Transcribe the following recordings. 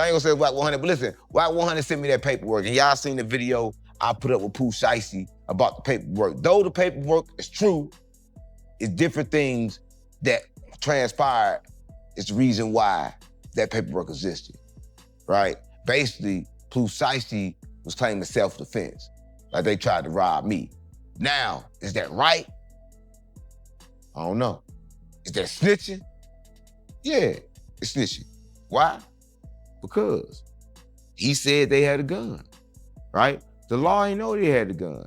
I ain't gonna say Wack100, but listen, Wack100 sent me that paperwork, and y'all seen the video I put up with Pooh Shiesty about the paperwork. Though the paperwork is true, it's different things that transpired is the reason why that paperwork existed, right? Basically, Pooh Shiesty was claiming self-defense, like they tried to rob me. Now, is that right? I don't know. Is that snitching? Yeah, it's snitching. Why? Because he said they had a gun, right? The law ain't know they had the gun,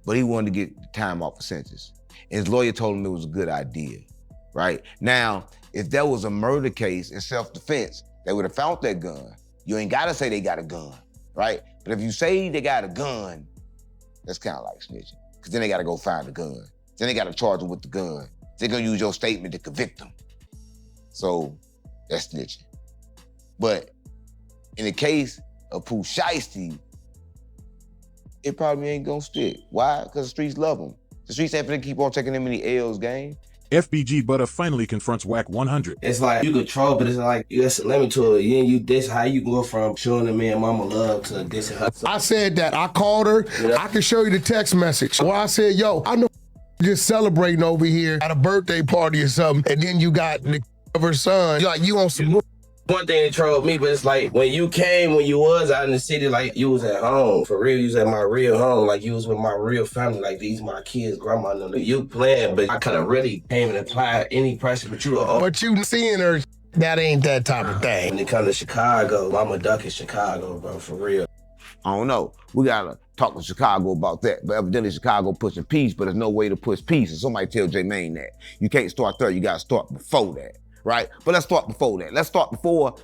but he wanted to get the time off the sentence. And his lawyer told him it was a good idea, right? Now, if there was a murder case in self-defense, they would have found that gun. You ain't gotta say they got a gun, right? But if you say they got a gun, that's kind of like snitching, because then they gotta go find the gun. Then they gotta charge them with the gun. They're gonna use your statement to convict them. So that's snitching. But in the case of Pooh Shiesty, it probably ain't gonna stick. Why? Because the streets love him. The streets ain't gonna keep on taking them many L's, gang. FBG Butter finally confronts Wack100. It's like you control, but it's like that's a limit to it. You this how you go from showing the man mama love to dissing her. I said that. I called her. Yeah. I can show you the text message where I said, yo, I know just celebrating over here at a birthday party or something, and then you got the of her son. You're like, you on some one thing that trolled me, but it's like when you came, when you was out in the city, like you was at home. For real, you was at my real home. Like you was with my real family. Like these my kids, grandma, and them. You playing, but I could have really came and applied any pressure, but you were But you seeing her, that ain't that type of thing. When it comes to Chicago, I'm a duck in Chicago, bro, for real. I don't know. We gotta talk to Chicago about that. But evidently Chicago pushing peace, but there's no way to push peace. And somebody tell J-Main that. You can't start there, you gotta start before that. Right? But let's start before that. Let's start before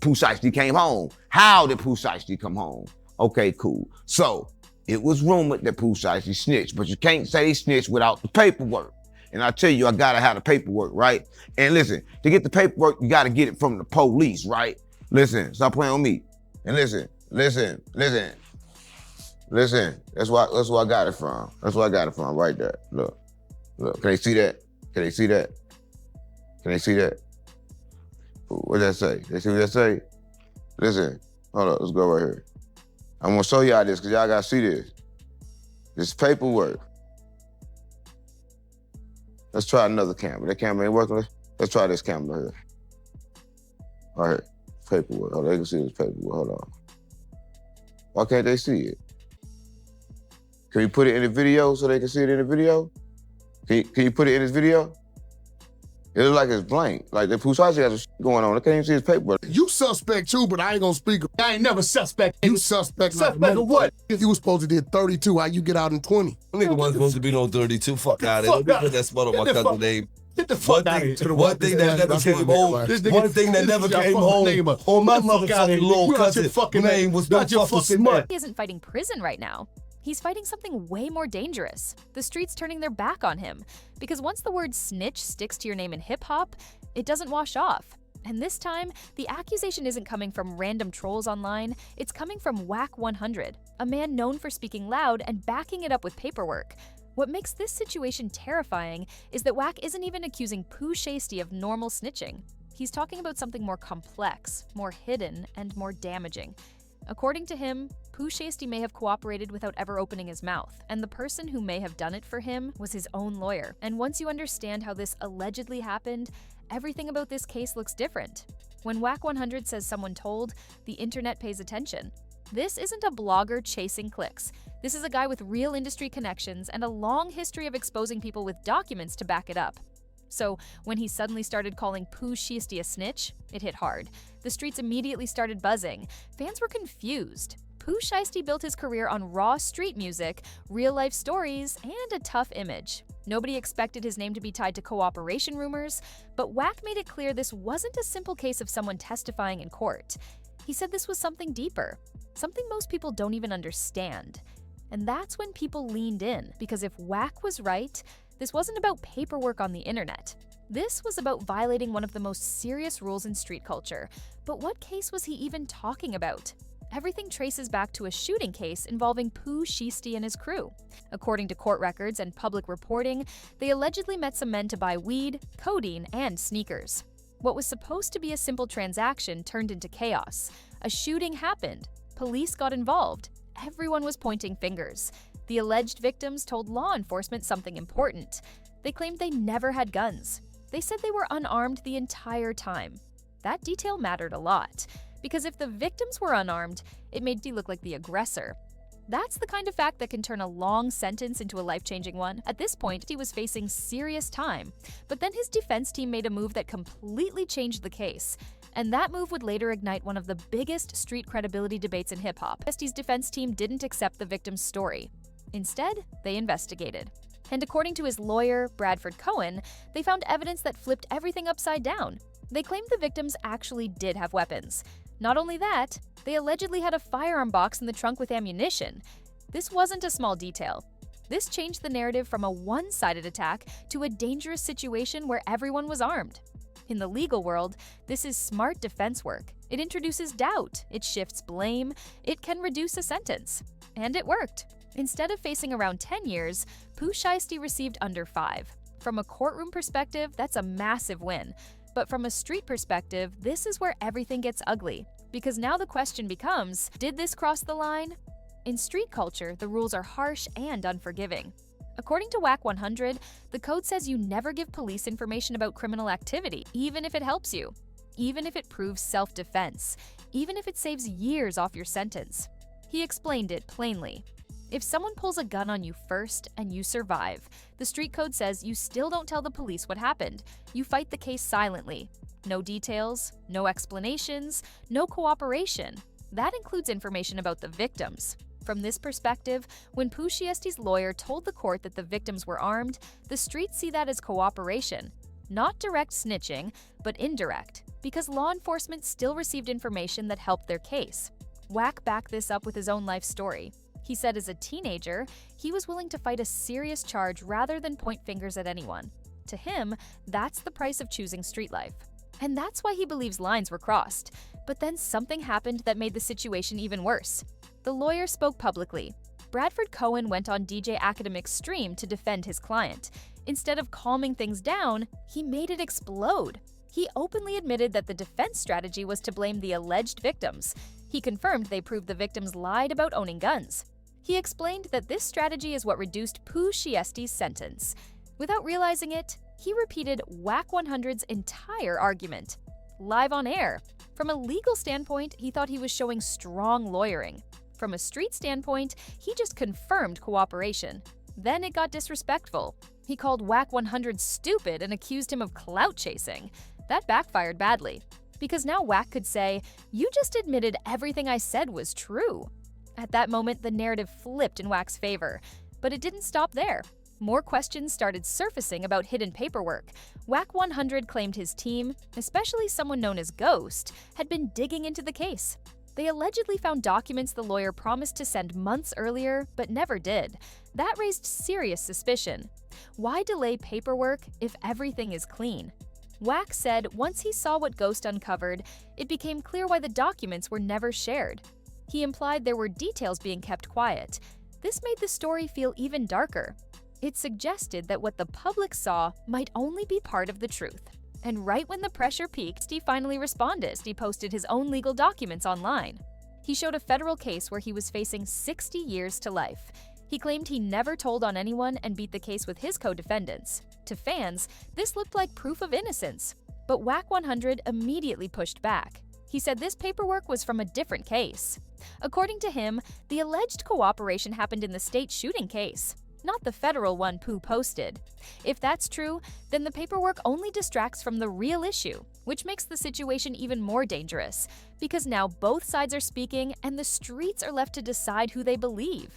Pooh Shiesty came home. How did Pooh Shiesty come home? Okay, cool. So, it was rumored that Pooh Shiesty snitched, but you can't say he snitched without the paperwork. And I tell you, I gotta have the paperwork, right? And listen, to get the paperwork, you gotta get it from the police, right? Listen, stop playing with me. And listen. That's where I got it from. That's where I got it from, right there. Look. Can they see that? Can they see that? Can they see that? What does that say? They see what that say? Listen, hold up, let's go right here. I'm gonna show y'all this, because y'all gotta see this. This paperwork. Let's try another camera. That camera ain't working. Let's try this camera here. Right here, paperwork. Hold on, they can see this paperwork, hold on. Why can't they see it? Can you put it in the video so they can see it in the video? Can you put it in this video? It looks like it's blank. Like the Pooh Shiesty has shit going on. I can't even see his paperwork. You suspect too, but I ain't gonna speak. I ain't never suspect. You suspect. Suspect of what? If you was supposed to did 32, how you get out in 20? Nigga wasn't supposed to be no 32. Fuck out of it. Let me put that spot on my cousin's name. Get the fuck out of here. One thing that never came home. One thing that never came home. On my motherfucking little cousin. Name was no fucking smut. He isn't fighting prison right now. He's fighting something way more dangerous. The streets turning their back on him. Because once the word snitch sticks to your name in hip-hop, it doesn't wash off. And this time, the accusation isn't coming from random trolls online, it's coming from Wack100, a man known for speaking loud and backing it up with paperwork. What makes this situation terrifying is that Wack isn't even accusing Pooh Shiesty of normal snitching. He's talking about something more complex, more hidden, and more damaging. According to him, Pooh Shiesty may have cooperated without ever opening his mouth, and the person who may have done it for him was his own lawyer. And once you understand how this allegedly happened, everything about this case looks different. When Wack100 says someone told, the internet pays attention. This isn't a blogger chasing clicks. This is a guy with real industry connections and a long history of exposing people with documents to back it up. So when he suddenly started calling Pooh Shiesty a snitch, it hit hard. The streets immediately started buzzing. Fans were confused. Pooh Shiesty built his career on raw street music, real-life stories, and a tough image. Nobody expected his name to be tied to cooperation rumors, but Wack made it clear this wasn't a simple case of someone testifying in court. He said this was something deeper, something most people don't even understand. And that's when people leaned in, because if Wack was right, this wasn't about paperwork on the internet. This was about violating one of the most serious rules in street culture. But what case was he even talking about? Everything traces back to a shooting case involving Pooh Shiesty and his crew. According to court records and public reporting, they allegedly met some men to buy weed, codeine, and sneakers. What was supposed to be a simple transaction turned into chaos. A shooting happened. Police got involved. Everyone was pointing fingers. The alleged victims told law enforcement something important. They claimed they never had guns. They said they were unarmed the entire time. That detail mattered a lot, because if the victims were unarmed, it made D look like the aggressor. That's the kind of fact that can turn a long sentence into a life-changing one. At this point, he was facing serious time, but then his defense team made a move that completely changed the case. And that move would later ignite one of the biggest street credibility debates in hip-hop. Shiesty's defense team didn't accept the victim's story. Instead, they investigated. And according to his lawyer, Bradford Cohen, they found evidence that flipped everything upside down. They claimed the victims actually did have weapons. Not only that, they allegedly had a firearm box in the trunk with ammunition. This wasn't a small detail. This changed the narrative from a one-sided attack to a dangerous situation where everyone was armed. In the legal world, this is smart defense work. It introduces doubt, it shifts blame, it can reduce a sentence. And it worked. Instead of facing around 10 years, Pooh Shiesty received under 5. From a courtroom perspective, that's a massive win. But from a street perspective, this is where everything gets ugly. Because now the question becomes, did this cross the line? In street culture, the rules are harsh and unforgiving. According to Wack100, the code says you never give police information about criminal activity, even if it helps you, even if it proves self-defense, even if it saves years off your sentence. He explained it plainly. If someone pulls a gun on you first and you survive, the street code says you still don't tell the police what happened. You fight the case silently. No details, no explanations, no cooperation. That includes information about the victims. From this perspective, when Pooh Shiesty's lawyer told the court that the victims were armed, the streets see that as cooperation. Not direct snitching, but indirect, because law enforcement still received information that helped their case. Wack backed this up with his own life story. He said as a teenager, he was willing to fight a serious charge rather than point fingers at anyone. To him, that's the price of choosing street life. And that's why he believes lines were crossed. But then something happened that made the situation even worse. The lawyer spoke publicly. Bradford Cohen went on DJ Academic's stream to defend his client. Instead of calming things down, he made it explode. He openly admitted that the defense strategy was to blame the alleged victims. He confirmed they proved the victims lied about owning guns. He explained that this strategy is what reduced Pooh Shiesty's sentence. Without realizing it, he repeated Wack100's entire argument, live on air. From a legal standpoint, he thought he was showing strong lawyering. From a street standpoint, he just confirmed cooperation. Then it got disrespectful. He called Wack100 stupid and accused him of clout chasing. That backfired badly, because now Wack could say, "You just admitted everything I said was true." At that moment, the narrative flipped in Wack's favor. But it didn't stop there. More questions started surfacing about hidden paperwork. Wack100 claimed his team, especially someone known as Ghost, had been digging into the case. They allegedly found documents the lawyer promised to send months earlier, but never did. That raised serious suspicion. Why delay paperwork if everything is clean? Wack said once he saw what Ghost uncovered, it became clear why the documents were never shared. He implied there were details being kept quiet. This made the story feel even darker. It suggested that what the public saw might only be part of the truth. And right when the pressure peaked, he finally responded. He posted his own legal documents online. He showed a federal case where he was facing 60 years to life. He claimed he never told on anyone and beat the case with his co-defendants. To fans, this looked like proof of innocence. But Wack100 immediately pushed back. He said this paperwork was from a different case. According to him, the alleged cooperation happened in the state shooting case, not the federal one Pooh posted. If that's true, then the paperwork only distracts from the real issue, which makes the situation even more dangerous, because now both sides are speaking and the streets are left to decide who they believe.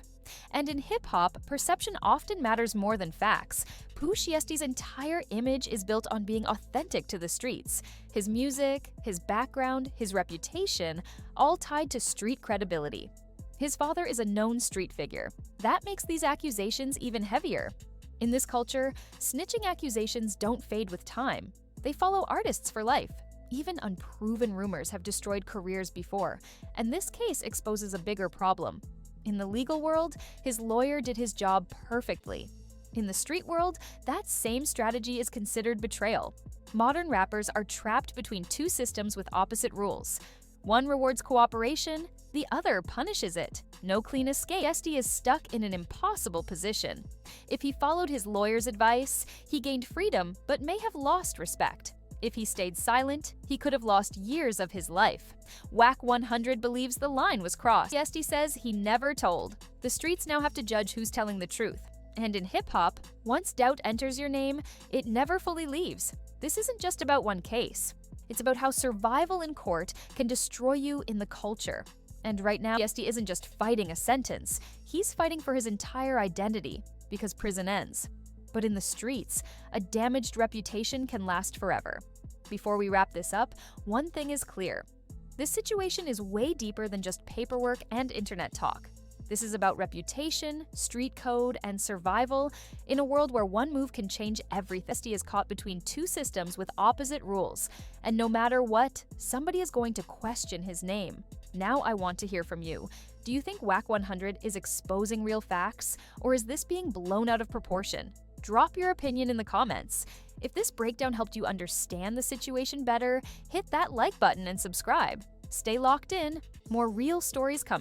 And in hip-hop, perception often matters more than facts. Pooh Shiesty's entire image is built on being authentic to the streets. His music, his background, his reputation, all tied to street credibility. His father is a known street figure. That makes these accusations even heavier. In this culture, snitching accusations don't fade with time. They follow artists for life. Even unproven rumors have destroyed careers before, and this case exposes a bigger problem. In the legal world, his lawyer did his job perfectly. In the street world, that same strategy is considered betrayal. Modern rappers are trapped between two systems with opposite rules. One rewards cooperation, the other punishes it. No clean escape. Shiesty is stuck in an impossible position. If he followed his lawyer's advice, he gained freedom but may have lost respect. If he stayed silent, he could have lost years of his life. Wack100 believes the line was crossed. Shiesty says he never told. The streets now have to judge who's telling the truth. And in hip-hop, once doubt enters your name, it never fully leaves. This isn't just about one case. It's about how survival in court can destroy you in the culture. And right now, Shiesty isn't just fighting a sentence, he's fighting for his entire identity, because prison ends. But in the streets, a damaged reputation can last forever. Before we wrap this up, one thing is clear. This situation is way deeper than just paperwork and internet talk. This is about reputation, street code, and survival in a world where one move can change everything. Shiesty is caught between two systems with opposite rules, and no matter what, somebody is going to question his name. Now I want to hear from you. Do you think Wack100 is exposing real facts, or is this being blown out of proportion? Drop your opinion in the comments. If this breakdown helped you understand the situation better, hit that like button and subscribe. Stay locked in, more real stories coming.